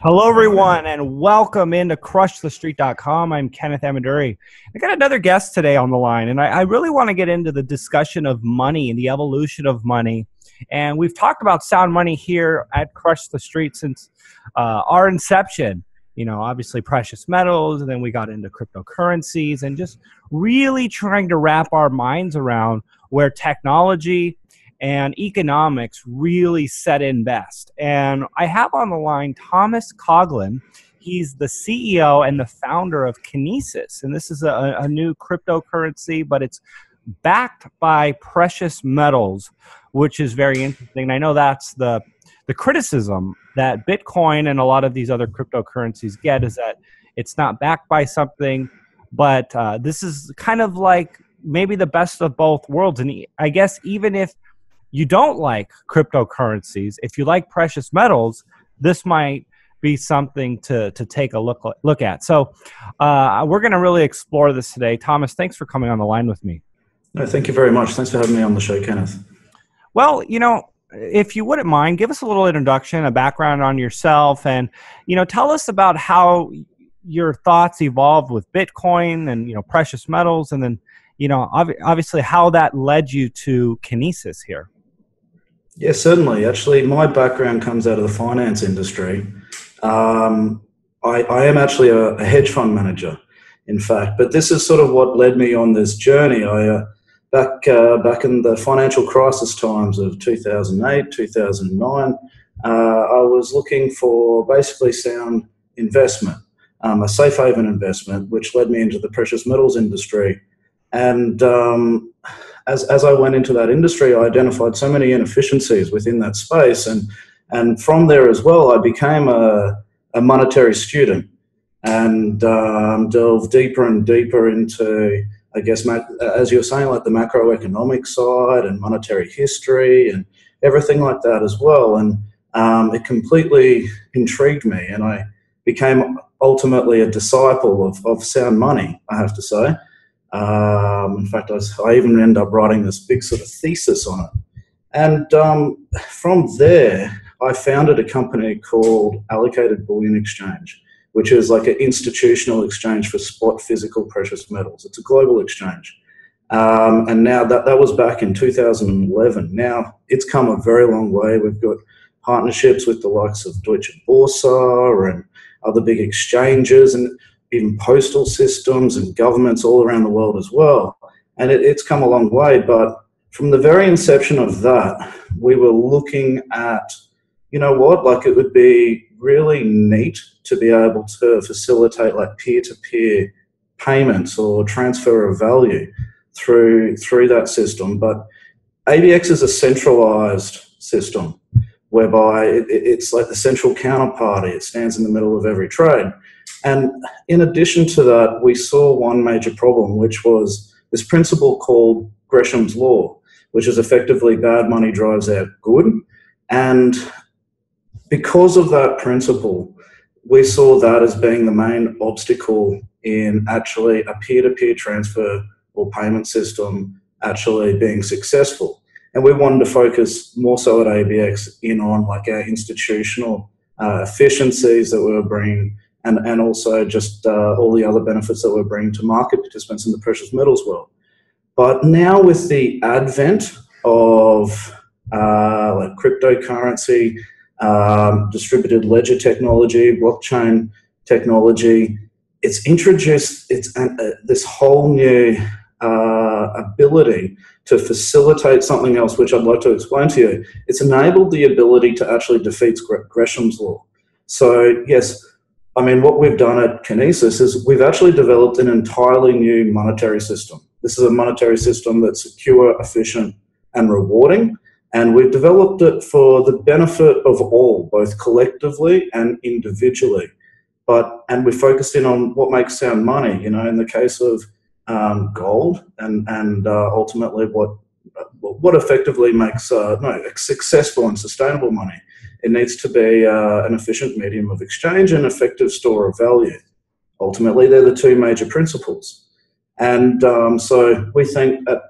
Hello, everyone, and welcome into CrushTheStreet.com. I'm Kenneth Amaduri. I got another guest today on the line, and I really want to get into the discussion of money and the evolution of money. And we've talked about sound money here at Crush the Street since our inception. You know, obviously precious metals, and then we got into cryptocurrencies, and just really trying to wrap our minds around where technology and economics really set in best. And I have on the line Thomas Coughlin. He's the CEO and the founder of Kinesis. And this is a new cryptocurrency, but it's backed by precious metals, which is very interesting. I know that's the criticism that Bitcoin and a lot of these other cryptocurrencies get, is that it's not backed by something, but this is kind of like maybe the best of both worlds. And I guess even if you don't like cryptocurrencies, if you like precious metals, this might be something to take a look at. So we're going to really explore this today. Thomas, thanks for coming on the line with me. No, thank you very much. Thanks for having me on the show, Kenneth. Well, you know, if you wouldn't mind, give us a little introduction, a background on yourself, and, you know, tell us about how your thoughts evolved with Bitcoin and, you know, precious metals, and then, you know, obviously how that led you to Kinesis here. Yeah, certainly. Actually, my background comes out of the finance industry. I am actually a hedge fund manager, in fact, but this is sort of what led me on this journey. Back in the financial crisis times of 2008, 2009, I was looking for basically sound investment, a safe haven investment, which led me into the precious metals industry. And as I went into that industry, I identified so many inefficiencies within that space. And from there as well, I became a monetary student and delved deeper and deeper into, I guess, as you were saying, like the macroeconomic side and monetary history and everything like that as well. And it completely intrigued me. And I became ultimately a disciple of sound money, I have to say. In fact, I even ended up writing this big sort of thesis on it. And from there, I founded a company called Allocated Bullion Exchange, which is like an institutional exchange for spot physical precious metals. It's a global exchange. And now that was back in 2011. Now it's come a very long way. We've got partnerships with the likes of Deutsche Börse and other big exchanges, and even postal systems and governments all around the world as well. And it's come a long way, but from the very inception of that, we were looking at, you know what, like it would be really neat to be able to facilitate like peer-to-peer payments or transfer of value through that system. But ABX is a centralized system whereby it's like the central counterparty. It stands in the middle of every trade. And in addition to that, we saw one major problem, which was this principle called Gresham's law, which is effectively bad money drives out good. And because of that principle, we saw that as being the main obstacle in actually a peer-to-peer transfer or payment system actually being successful. And we wanted to focus more so at ABX in on like our institutional efficiencies that we were bringing, and also just all the other benefits that we're bringing to market participants in the precious metals world. But now with the advent of like cryptocurrency, distributed ledger technology, blockchain technology, it's introduced this whole new ability to facilitate something else, which I'd like to explain to you. It's enabled the ability to actually defeat Gresham's law. So yes, I mean, what we've done at Kinesis is we've actually developed an entirely new monetary system. This is a monetary system that's secure, efficient, and rewarding. And we've developed it for the benefit of all, both collectively and individually. And we focused in on what makes sound money, you know, in the case of gold and ultimately what effectively makes successful and sustainable money. It needs to be an efficient medium of exchange and effective store of value. Ultimately, they're the two major principles. And so we think that,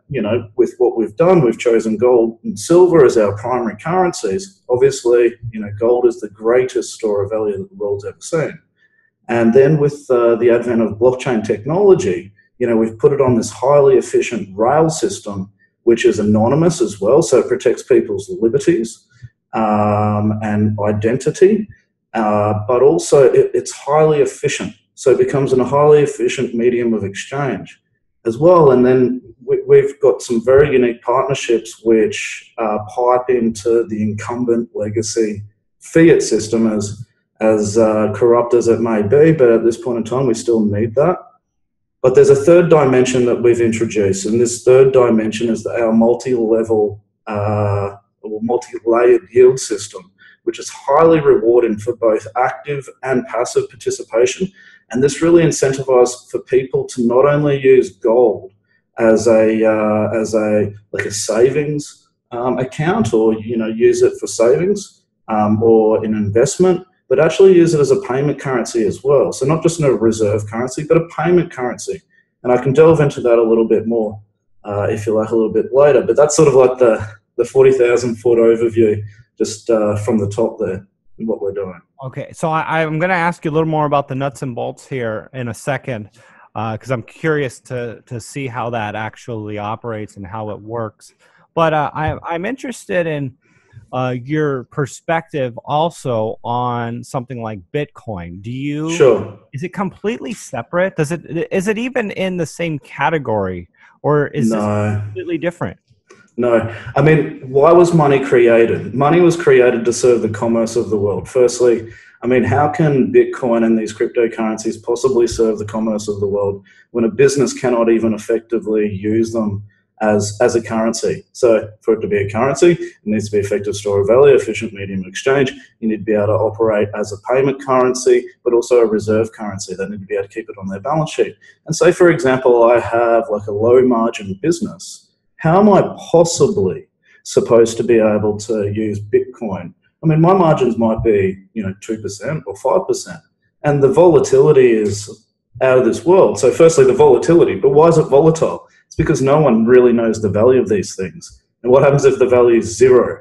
with what we've done, we've chosen gold and silver as our primary currencies. Obviously, gold is the greatest store of value that the world's ever seen. And then with the advent of blockchain technology, we've put it on this highly efficient rail system, which is anonymous as well, so it protects people's liberties and identity, but also it's highly efficient. So it becomes a highly efficient medium of exchange as well. And then we've got some very unique partnerships which pipe into the incumbent legacy fiat system, as corrupt as it may be, but at this point in time, we still need that. But there's a third dimension that we've introduced, and this third dimension is our multi-level or multi-layered yield system, which is highly rewarding for both active and passive participation. And this really incentivizes for people to not only use gold as a savings account, or use it for savings or an investment, but actually use it as a payment currency as well. So not just a reserve currency, but a payment currency. And I can delve into that a little bit more if you like a little bit later. But that's sort of like the 40,000 foot overview, just from the top there, and what we're doing. Okay, so I'm going to ask you a little more about the nuts and bolts here in a second, because I'm curious to see how that actually operates and how it works. But I'm interested in your perspective also on something like Bitcoin. Sure. Is it completely separate? Is it even in the same category, or is this completely different? No. I mean, why was money created? Money was created to serve the commerce of the world. Firstly, I mean, how can Bitcoin and these cryptocurrencies possibly serve the commerce of the world when a business cannot even effectively use them as a currency? So for it to be a currency, it needs to be effective store of value, efficient medium of exchange. You need to be able to operate as a payment currency, but also a reserve currency. They need to be able to keep it on their balance sheet. And say, for example, I have like a low margin business. How am I possibly supposed to be able to use Bitcoin? I mean, my margins might be, 2% or 5%. And the volatility is out of this world. So firstly, the volatility. But why is it volatile? It's because no one really knows the value of these things. And what happens if the value is zero?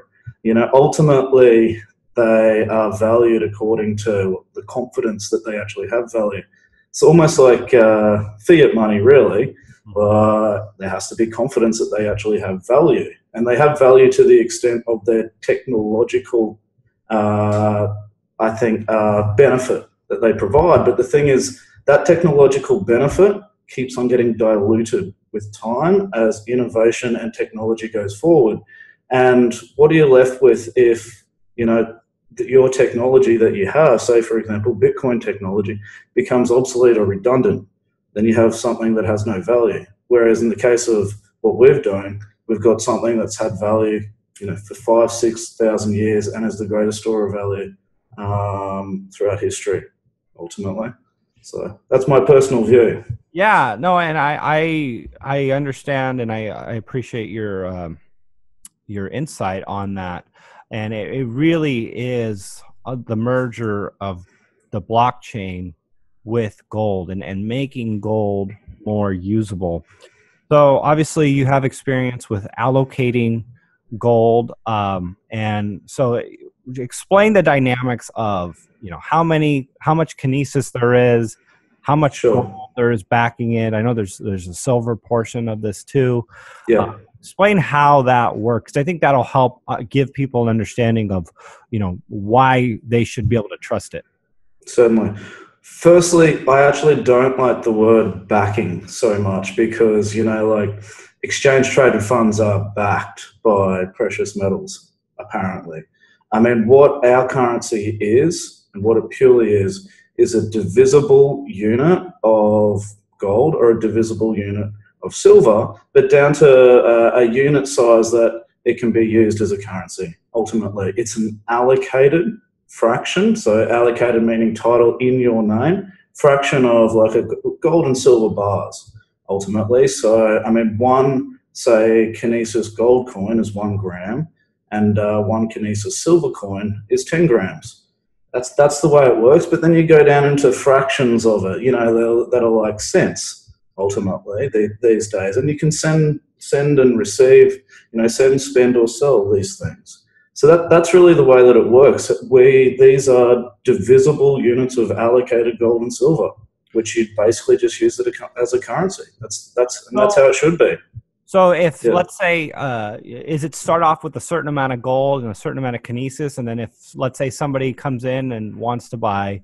Ultimately, they are valued according to the confidence that they actually have value. It's almost like fiat money, really. There has to be confidence that they actually have value. And they have value to the extent of their technological, benefit that they provide. But the thing is, that technological benefit keeps on getting diluted with time as innovation and technology goes forward. And what are you left with if, your technology that you have, say, for example, Bitcoin technology, becomes obsolete or redundant? Then you have something that has no value. Whereas in the case of what we're doing, we've got something that's had value, for 5,000, 6,000 years, and is the greatest store of value throughout history, ultimately. So that's my personal view. Yeah, no, and I understand, and I appreciate your insight on that. And it really is the merger of the blockchain with gold and making gold more usable. So obviously you have experience with allocating gold, and so explain the dynamics of how much Kinesis there is, how much gold there is backing it. I know there's a silver portion of this too. Yeah. Explain how that works. I think that'll help give people an understanding of why they should be able to trust it. Certainly. Firstly, I actually don't like the word backing so much because, exchange traded funds are backed by precious metals, apparently. I mean, what our currency is and what it purely is a divisible unit of gold or a divisible unit of silver, but down to a unit size that it can be used as a currency. Ultimately, it's an allocated fraction, so allocated meaning title in your name, fraction of like a gold and silver bars, ultimately. So, I mean, one, say, Kinesis gold coin is 1 gram, and one Kinesis silver coin is 10 grams. That's the way it works, but then you go down into fractions of it, that are like cents. ultimately these days, and you can send and receive, send, spend, or sell these things. So that's really the way that it works. These are divisible units of allocated gold and silver, which you basically just use it as a currency. That's how it should be. So if, let's say, is it start off with a certain amount of gold and a certain amount of Kinesis, and then if, let's say, somebody comes in and wants to buy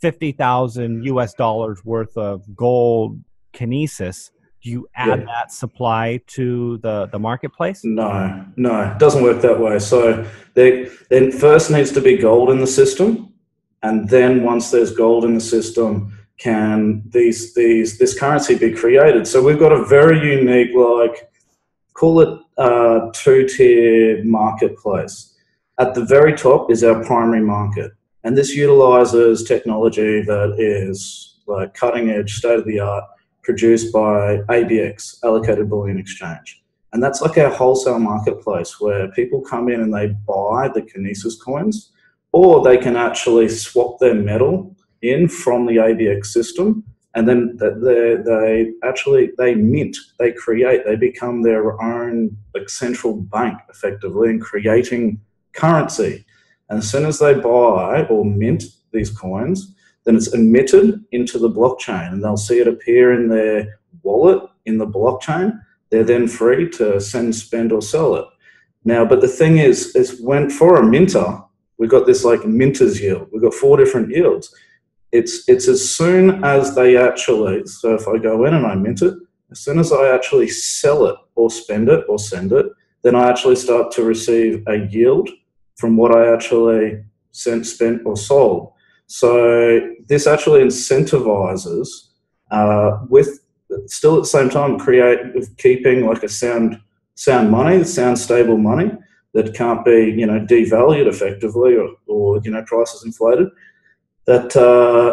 $50,000 worth of gold Kinesis, do you add that supply to the marketplace? No, it doesn't work that way. So there first needs to be gold in the system, and then once there's gold in the system, can this currency be created? So we've got a very unique, call it two-tier marketplace. At the very top is our primary market, and this utilizes technology that is like cutting edge, state of the art, produced by ABX, Allocated Bullion Exchange. And that's like our wholesale marketplace where people come in and they buy the Kinesis coins, or they can actually swap their metal in from the ABX system, and then they mint, they create, they become their own central bank effectively in creating currency. And as soon as they buy or mint these coins, then it's emitted into the blockchain, and they'll see it appear in their wallet in the blockchain. They're then free to send, spend, or sell it. Now, but the thing is when for a minter, we've got this minter's yield. We've got 4 different yields. It's as soon as they actually, so if I go in and I mint it, as soon as I actually sell it or spend it or send it, then I actually start to receive a yield from what I actually sent, spent, or sold. So this actually incentivizes with still at the same time keeping a sound money, sound stable money that can't be devalued effectively or prices inflated. That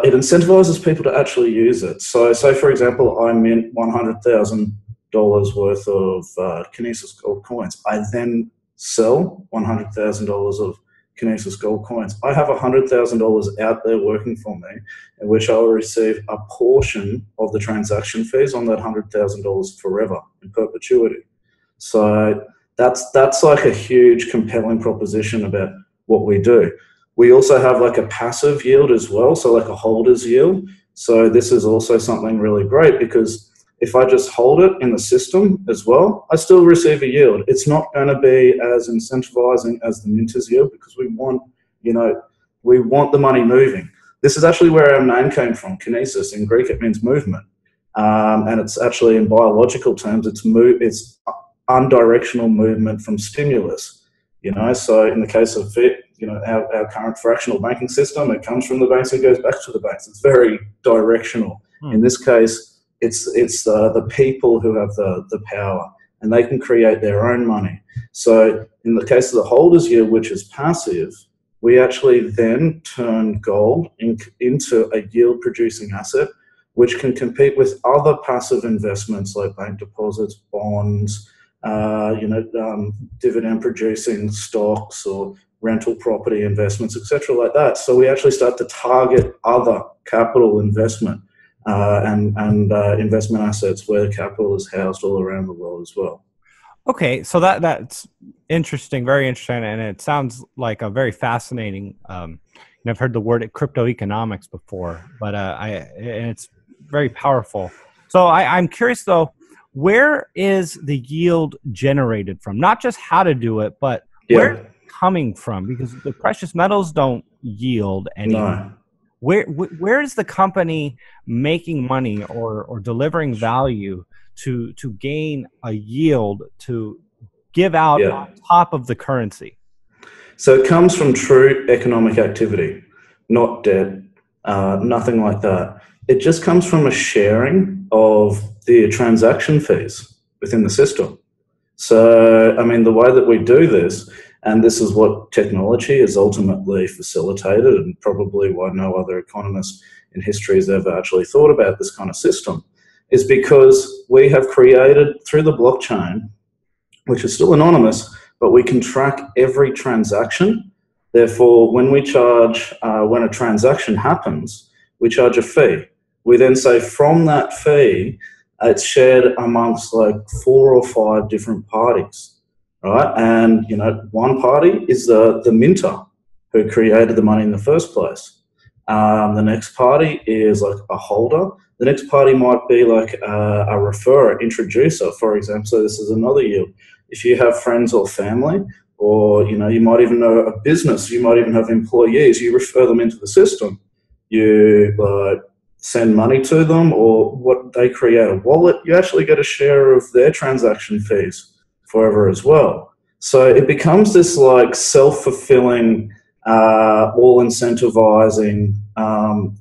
it incentivizes people to actually use it. So say for example I mint $100,000 worth of Kinesis gold coins. I then sell $100,000 of Kinesis gold coins. I have $100,000 out there working for me, in which I will receive a portion of the transaction fees on that $100,000 forever in perpetuity. So that's like a huge compelling proposition about what we do. We also have a passive yield as well, so a holder's yield. So this is also something really great, because if I just hold it in the system as well, I still receive a yield. It's not going to be as incentivizing as the minter's yield, because we want the money moving. This is actually where our name came from. Kinesis, in Greek, it means movement. And it's actually, in biological terms, it's undirectional movement from stimulus. So in the case of our current fractional banking system, it comes from the banks and goes back to the banks. It's very directional. In this case, it's the people who have the power, and they can create their own money. So in the case of the holders yield, which is passive, we actually then turn gold into a yield producing asset, which can compete with other passive investments like bank deposits, bonds, dividend producing stocks or rental property investments, etc., like that. So we actually start to target other capital investment and investment assets where capital is housed all around the world as well. Okay, so that's interesting, very interesting, and it sounds like a very fascinating. I've heard the word crypto economics before, but and it's very powerful. So I'm curious though, where is the yield generated from? Not just how to do it, but where it's coming from? Because the precious metals don't yield anymore. No. Where is the company making money or delivering value to gain a yield to give out on top of the currency? So it comes from true economic activity, not debt, nothing like that. It just comes from a sharing of the transaction fees within the system. So, I mean, the way that we do this, and this is what technology has ultimately facilitated, and probably why no other economist in history has ever actually thought about this kind of system, is because we have created through the blockchain, which is still anonymous, but we can track every transaction. Therefore, when we charge, when a transaction happens, we charge a fee. We then say from that fee, it's shared amongst like 4 or 5 different parties, right? And one party is the minter who created the money in the first place. The next party is like a holder. The next party might be like a referrer, introducer, for example. So this is another yield. If you have friends or family, or you might even know a business, you might even have employees, you refer them into the system. You send money to them, or what they create a wallet, you actually get a share of their transaction fees forever as well. So it becomes this like self-fulfilling, all incentivizing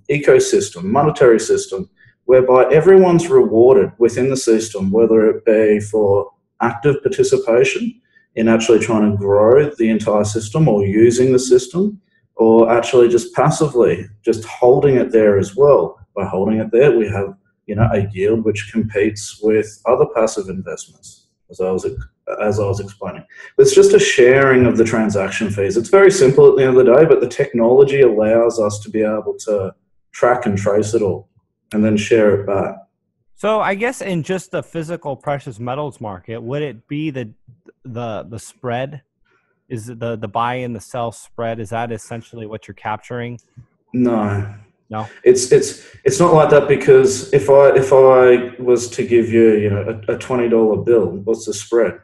ecosystem, monetary system, whereby everyone's rewarded within the system, whether it be for active participation in actually trying to grow the entire system or using the system, or actually just passively just holding it there as well. By holding it there, we have a yield which competes with other passive investments, as I was explaining. It's just a sharing of the transaction fees. It's very simple at the end of the day, but the technology allows us to be able to track and trace it all and then share it back. So I guess in just the physical precious metals market, would it be the spread? Is it the buy and the sell spread? Is that essentially what you're capturing? No. No. It's not like that, because if I was to give you a $20 bill, what's the spread?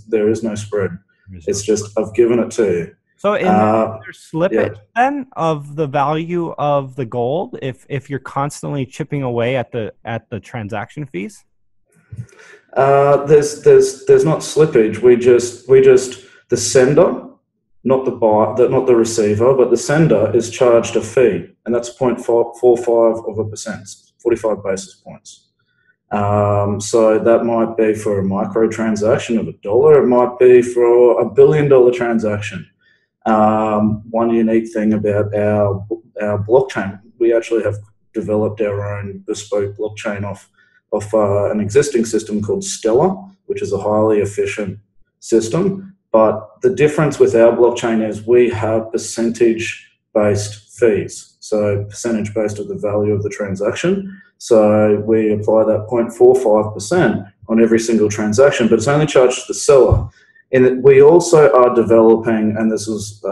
There is no spread. It's just I've given it to you. So is there slippage then of the value of the gold if you're constantly chipping away at the transaction fees? There's not slippage. We just the sender, not the buyer, not the receiver, but the sender is charged a fee, and that's 0.45%, 45 basis points. So that might be for a micro transaction of $1. It might be for $1 billion transaction. One unique thing about our blockchain, we actually have developed our own bespoke blockchain off an existing system called Stellar, which is a highly efficient system. But the difference with our blockchain is we have percentage-based fees, so percentage-based of the value of the transaction. So we apply that 0.45% on every single transaction, but it's only charged to the seller. And we also are developing, and this is,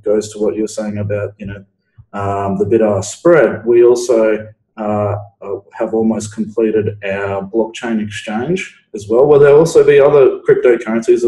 goes to what you're saying about the bid-ask spread. We also have almost completed our blockchain exchange as well, where there'll also be other cryptocurrencies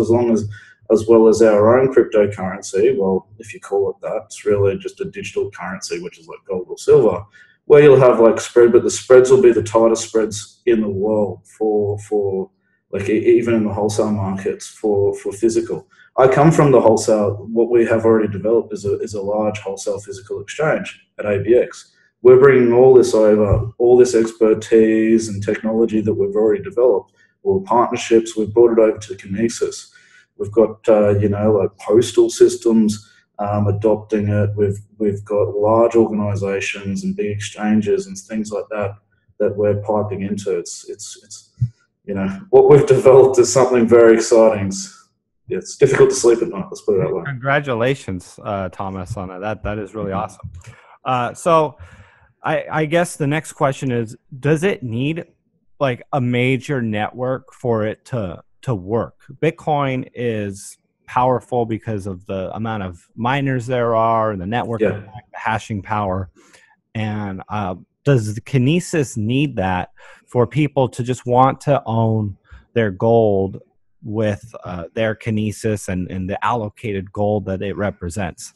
as well as our own cryptocurrency. Well, if you call it that, it's really just a digital currency, which is like gold or silver, where you'll have like spread, but the spreads will be the tightest spreads in the world for like even in the wholesale markets for physical. I come from the wholesale. What we have already developed is a large wholesale physical exchange at ABX. We're bringing all this over, all this expertise and technology that we've already developed, all the partnerships, we've brought it over to Kinesis. We've got, like postal systems adopting it. We've got large organizations and big exchanges and things like that we're piping into. It's what we've developed is something very exciting. It's difficult to sleep at night, let's put it that way. Congratulations, Thomas, on that. That is really awesome. So I guess the next question is, does it need like a major network for it to work? Bitcoin is powerful because of the amount of miners there are and the network effect, the hashing power. And does the Kinesis need that for people to just want to own their gold with their Kinesis and the allocated gold that it represents?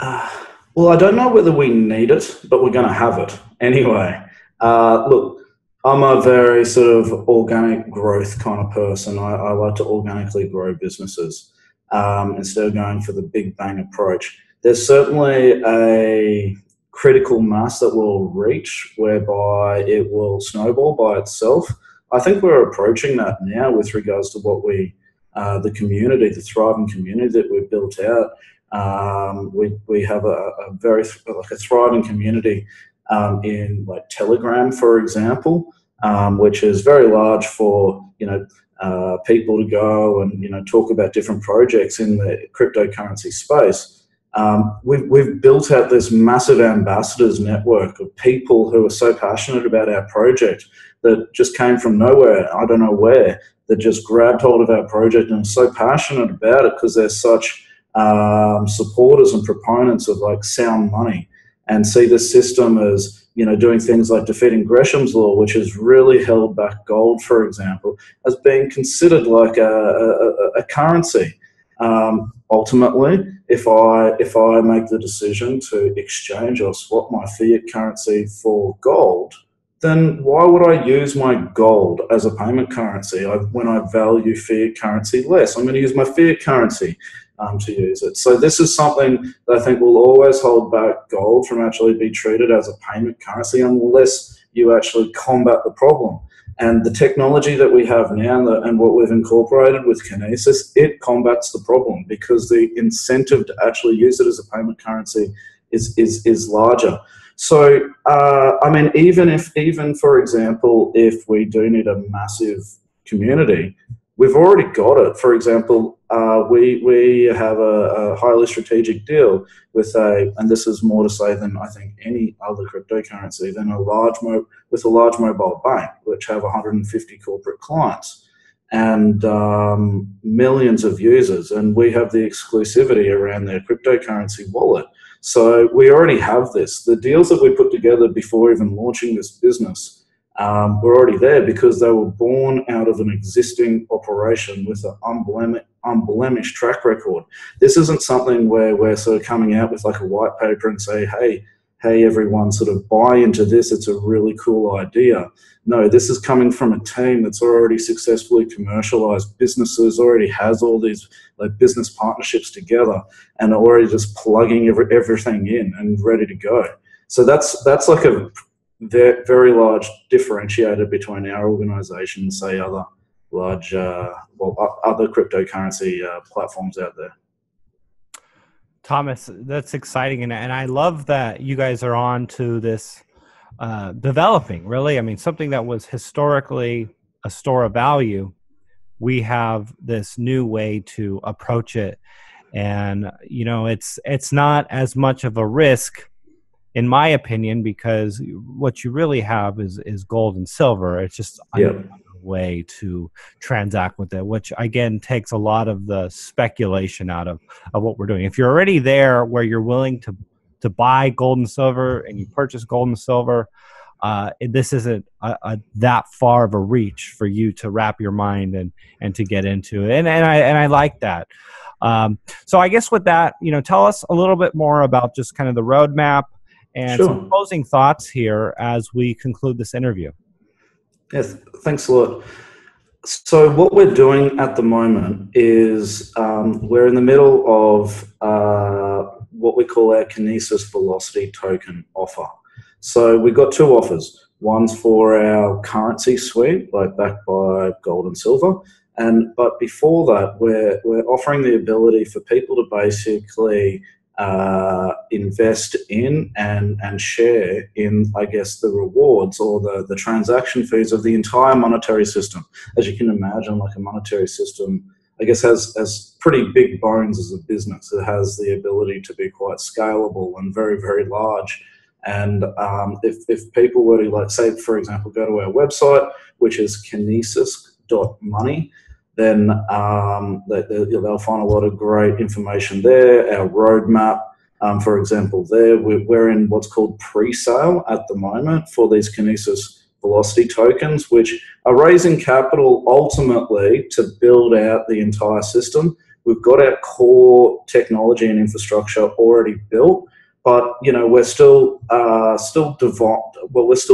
Well, I don't know whether we need it, but we're going to have it anyway. Look, I'm a very sort of organic growth kind of person. I like to organically grow businesses instead of going for the big bang approach. There's certainly a critical mass that will reach whereby it will snowball by itself. I think we're approaching that now with regards to what the community, the thriving community that we've built out. We have a very a thriving community in like Telegram, for example, which is very large for people to go and talk about different projects in the cryptocurrency space. We've built out this massive ambassadors network of people who are so passionate about our project that just came from nowhere, I don't know where, that just grabbed hold of our project and are so passionate about it because they're such supporters and proponents of like sound money, and see the system as, you know, doing things like defeating Gresham's law, which has really held back gold, for example, as being considered like a currency. Ultimately, if I make the decision to exchange or swap my fiat currency for gold, then why would I use my gold as a payment currency when I value fiat currency less? I'm going to use my fiat currency to use it. So this is something that I think will always hold back gold from actually be treated as a payment currency unless you actually combat the problem. And the technology that we have now and what we've incorporated with Kinesis, it combats the problem because the incentive to actually use it as a payment currency is larger. So, I mean, even for example, if we do need a massive community, we've already got it. For example, we have a highly strategic deal with and this is more to say than I think any other cryptocurrency, than with a large mobile bank, which have 150 corporate clients and millions of users, and we have the exclusivity around their cryptocurrency wallet. So we already have this. The deals that we put together before even launching this business were already there because they were born out of an existing operation with an unblemished track record. This isn't something where we're sort of coming out with like a white paper and say, hey, everyone sort of buy into this. It's a really cool idea. No, this is coming from a team that's already successfully commercialized businesses, already has all these like business partnerships together and already just plugging everything in and ready to go. So that's like a very large differentiator between our organization and say other large, other cryptocurrency platforms out there. Thomas, that's exciting. And I love that you guys are on to this developing, really. I mean, something that was historically a store of value, we have this new way to approach it. And, you know, it's not as much of a risk, in my opinion, because what you really have is gold and silver. It's just another way to transact with it, which again takes a lot of the speculation out of what we're doing. If you're already there where you're willing to buy gold and silver and you purchase gold and silver, this isn't that far of a reach for you to wrap your mind and to get into it. And I like that. So I guess with that, you know, tell us a little bit more about just kind of the roadmap and some closing thoughts here as we conclude this interview. Yes, thanks a lot. So what we're doing at the moment is we're in the middle of what we call our Kinesis Velocity token offer. So we've got two offers. One's for our currency suite, like backed by gold and silver. But before that, we're offering the ability for people to basically invest in and share in, I guess, the rewards or the transaction fees of the entire monetary system. As you can imagine, like a monetary system, I guess, has pretty big bones as a business. It has the ability to be quite scalable and very, very large. And if people were to, like, say, for example, go to our website, which is kinesis.money, then they'll find a lot of great information there. Our roadmap, for example, there, we're in what's called pre-sale at the moment for these Kinesis Velocity tokens, which are raising capital ultimately to build out the entire system. We've got our core technology and infrastructure already built, but you know we're still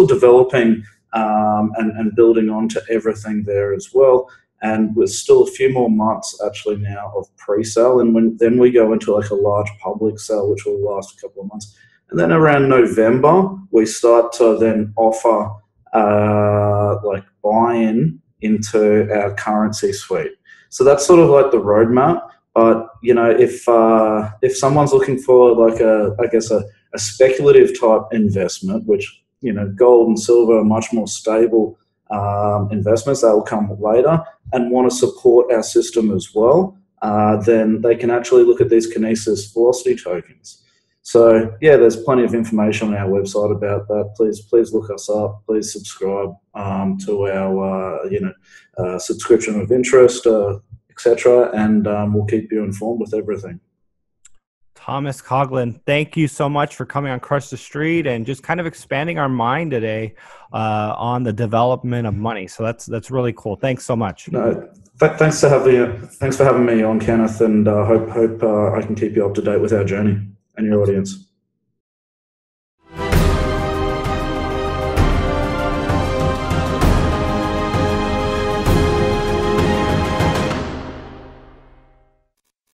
developing and building onto everything there as well. And there's still a few more months actually now of pre-sale, and then we go into like a large public sale, which will last a couple of months. And then around November, we start to then offer like buy-in into our currency suite. So that's sort of like the roadmap. But you know, if someone's looking for like a speculative type investment, which you know, gold and silver are much more stable investments that will come later, and want to support our system as well, then they can actually look at these Kinesis velocity tokens. So yeah, there's plenty of information on our website about that. Please look us up. Please subscribe to our subscription of interest, etc. And we'll keep you informed with everything. Thomas Coughlin, thank you so much for coming on Crush the Street and just kind of expanding our mind today on the development of money. So that's really cool. Thanks so much. No, thanks for having me on, Kenneth, and hope I can keep you up to date with our journey and your audience.